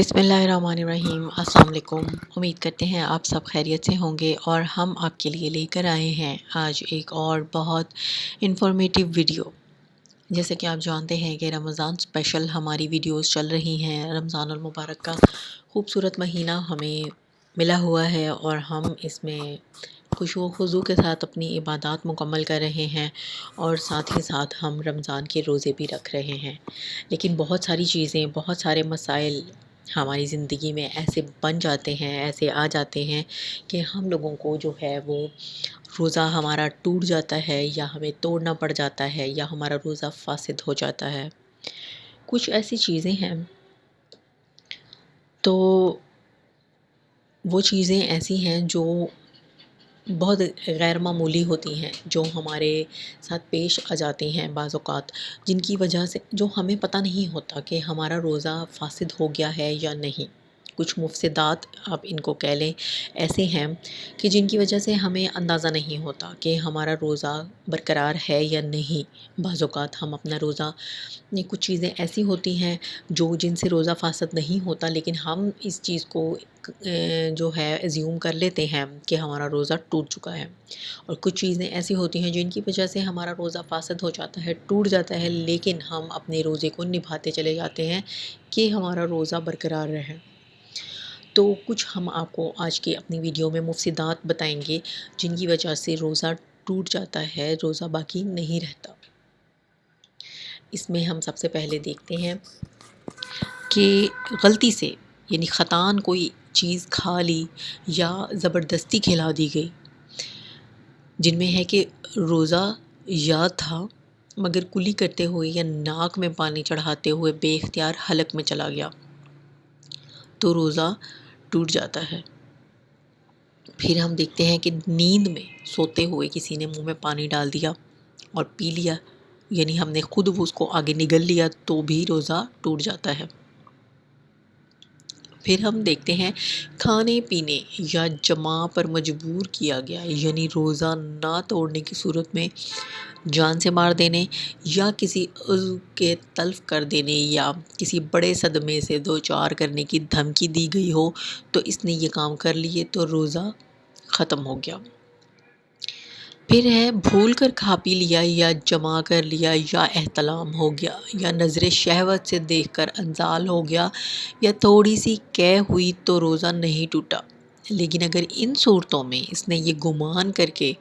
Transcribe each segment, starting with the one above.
بسم اللہ الرحمن الرحیم۔ السلام علیکم۔ امید کرتے ہیں آپ سب خیریت سے ہوں گے اور ہم آپ کے لیے لے کر آئے ہیں آج ایک اور بہت انفارمیٹیو ویڈیو۔ جیسے کہ آپ جانتے ہیں کہ رمضان اسپیشل ہماری ویڈیوز چل رہی ہیں۔ رمضان المبارک کا خوبصورت مہینہ ہمیں ملا ہوا ہے اور ہم اس میں خشوع و خضوع کے ساتھ اپنی عبادات مکمل کر رہے ہیں اور ساتھ ہی ساتھ ہم رمضان کے روزے بھی رکھ رہے ہیں۔ لیکن بہت ساری چیزیں، بہت سارے مسائل ہماری زندگی میں ایسے بن جاتے ہیں، ایسے آ جاتے ہیں کہ ہم لوگوں کو جو ہے وہ روزہ ہمارا ٹوٹ جاتا ہے یا ہمیں توڑنا پڑ جاتا ہے یا ہمارا روزہ فاسد ہو جاتا ہے۔ کچھ ایسی چیزیں ہیں، تو وہ چیزیں ایسی ہیں جو بہت غیر معمولی ہوتی ہیں، جو ہمارے ساتھ پیش آ جاتی ہیں بعض اوقات، جن کی وجہ سے جو ہمیں پتہ نہیں ہوتا کہ ہمارا روزہ فاسد ہو گیا ہے یا نہیں۔ کچھ مفسدات آپ ان کو کہہ لیں ایسے ہیں کہ جن کی وجہ سے ہمیں اندازہ نہیں ہوتا کہ ہمارا روزہ برقرار ہے یا نہیں۔ بعض اوقات ہم اپنا روزہ، کچھ چیزیں ایسی ہوتی ہیں جن سے روزہ فاسد نہیں ہوتا، لیکن ہم اس چیز کو جو ہے ایزیوم کر لیتے ہیں کہ ہمارا روزہ ٹوٹ چکا ہے۔ اور کچھ چیزیں ایسی ہوتی ہیں جن کی وجہ سے ہمارا روزہ فاسد ہو جاتا ہے، ٹوٹ جاتا ہے، لیکن ہم اپنے روزے کو نبھاتے چلے جاتے ہیں کہ ہمارا روزہ برقرار رہے۔ تو کچھ ہم آپ کو آج کی اپنی ویڈیو میں مفسدات بتائیں گے جن کی وجہ سے روزہ ٹوٹ جاتا ہے، روزہ باقی نہیں رہتا۔ اس میں ہم سب سے پہلے دیکھتے ہیں کہ غلطی سے، یعنی خطاً کوئی چیز کھا لی یا زبردستی کھلا دی گئی، جن میں ہے کہ روزہ یاد تھا مگر کلی کرتے ہوئے یا ناک میں پانی چڑھاتے ہوئے بے اختیار حلق میں چلا گیا، تو روزہ ٹوٹ جاتا ہے۔ پھر ہم دیکھتے ہیں کہ نیند میں سوتے ہوئے کسی نے منہ میں پانی ڈال دیا اور پی لیا، یعنی ہم نے خود اس کو آگے نگل لیا، تو بھی روزہ ٹوٹ جاتا ہے۔ پھر ہم دیکھتے ہیں کھانے پینے یا جماع پر مجبور کیا گیا، یعنی روزہ نہ توڑنے کی صورت میں جان سے مار دینے یا کسی عضو کے تلف کر دینے یا کسی بڑے صدمے سے دوچار کرنے کی دھمکی دی گئی ہو، تو اس نے یہ کام کر لیے تو روزہ ختم ہو گیا۔ پھر ہے بھول کر کھا پی لیا یا جمع کر لیا یا احتلام ہو گیا یا نظر شہوت سے دیکھ کر انزال ہو گیا یا تھوڑی سی قے ہوئی تو روزہ نہیں ٹوٹا۔ لیکن اگر ان صورتوں میں اس نے یہ گمان کر کے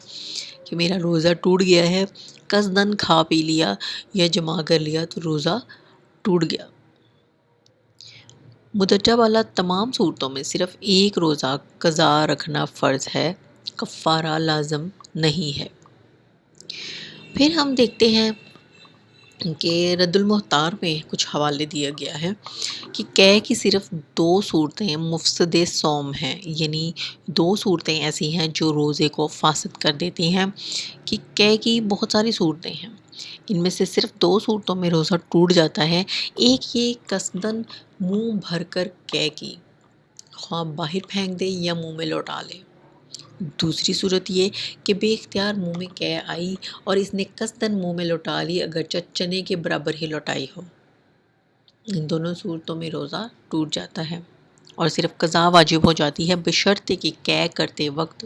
کہ میرا روزہ ٹوٹ گیا ہے، قصداً کھا پی لیا یا جمع کر لیا، تو روزہ ٹوٹ گیا۔ مدرجہ والا تمام صورتوں میں صرف ایک روزہ قضا رکھنا فرض ہے، کفارہ لازم نہیں ہے۔ پھر ہم دیکھتے ہیں کہ رد المختار میں کچھ حوالے دیا گیا ہے کہ قے کی صرف 2 صورتیں مفسد صوم ہیں، یعنی 2 صورتیں ایسی ہیں جو روزے کو فاسد کر دیتی ہیں۔ کہ قے کی بہت ساری صورتیں ہیں، ان میں سے صرف 2 صورتوں میں روزہ ٹوٹ جاتا ہے۔ ایک یہ قصداً منہ بھر کر قے کی، خواہ باہر پھینک دے یا منہ میں لوٹا لے۔ دوسری صورت یہ کہ بے اختیار منہ میں قے آئی اور اس نے قصداً منہ میں لوٹا لی، اگرچہ چنے کے برابر ہی لوٹائی ہو۔ ان دونوں صورتوں میں روزہ ٹوٹ جاتا ہے اور صرف قضا واجب ہو جاتی ہے، بشرطے کہ قے کرتے وقت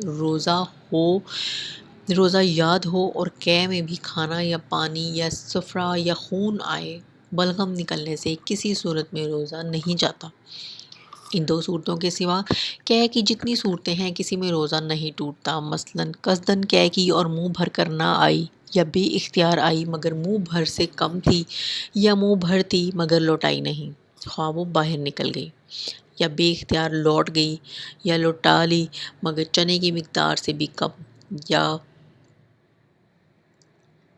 روزہ یاد ہو اور قے میں بھی کھانا یا پانی یا صفرا یا خون آئے، بلغم نکلنے سے کسی صورت میں روزہ نہیں جاتا۔ ان 2 صورتوں کے سوا قے کی جتنی صورتیں ہیں کسی میں روزہ نہیں ٹوٹتا، مثلاً قصداً قے کی اور منہ بھر کر نہ آئی، یا بے اختیار آئی مگر منہ بھر سے کم تھی، یا منہ بھر تھی مگر لوٹائی نہیں، خواہ وہ باہر نکل گئی، یا بے اختیار لوٹ گئی یا لوٹا لی مگر چنے کی مقدار سے بھی کم، یا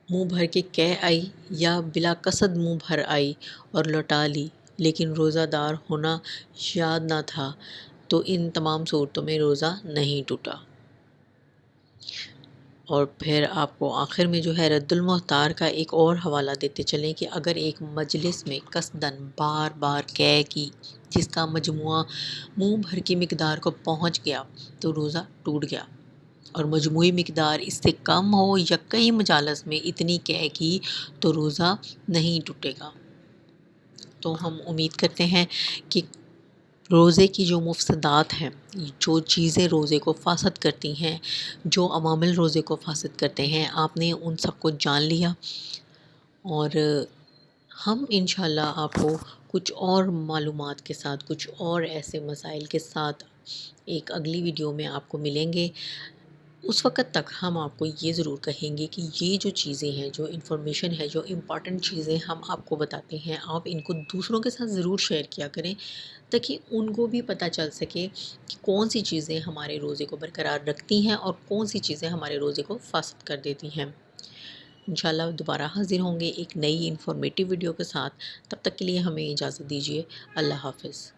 منہ بھر کے قے آئی یا بلا قصد منہ بھر آئی اور لوٹا لی لیکن روزہ دار ہونا یاد نہ تھا، تو ان تمام صورتوں میں روزہ نہیں ٹوٹا۔ اور پھر آپ کو آخر میں جو ہے رد المختار کا ایک اور حوالہ دیتے چلیں کہ اگر ایک مجلس میں قصداً بار بار قے کی جس کا مجموعہ منہ بھر کی مقدار کو پہنچ گیا تو روزہ ٹوٹ گیا، اور مجموعی مقدار اس سے کم ہو یا کئی مجالس میں اتنی قے کی تو روزہ نہیں ٹوٹے گا۔ تو ہم امید کرتے ہیں کہ روزے کی جو مفسدات ہیں، جو چیزیں روزے کو فاسد کرتی ہیں، جو عوامل روزے کو فاسد کرتے ہیں، آپ نے ان سب کو جان لیا، اور ہم انشاءاللہ آپ کو کچھ اور معلومات کے ساتھ، کچھ اور ایسے مسائل کے ساتھ ایک اگلی ویڈیو میں آپ کو ملیں گے۔ اس وقت تک ہم آپ کو یہ ضرور کہیں گے کہ یہ جو چیزیں ہیں، جو انفارمیشن ہے، جو امپورٹنٹ چیزیں ہم آپ کو بتاتے ہیں، آپ ان کو دوسروں کے ساتھ ضرور شیئر کیا کریں، تاکہ ان کو بھی پتہ چل سکے کہ کون سی چیزیں ہمارے روزے کو برقرار رکھتی ہیں اور کون سی چیزیں ہمارے روزے کو فاسد کر دیتی ہیں۔ انشاءاللہ دوبارہ حاضر ہوں گے ایک نئی انفارمیٹیو ویڈیو کے ساتھ۔ تب تک کے لیے ہمیں اجازت دیجیے۔ اللہ حافظ۔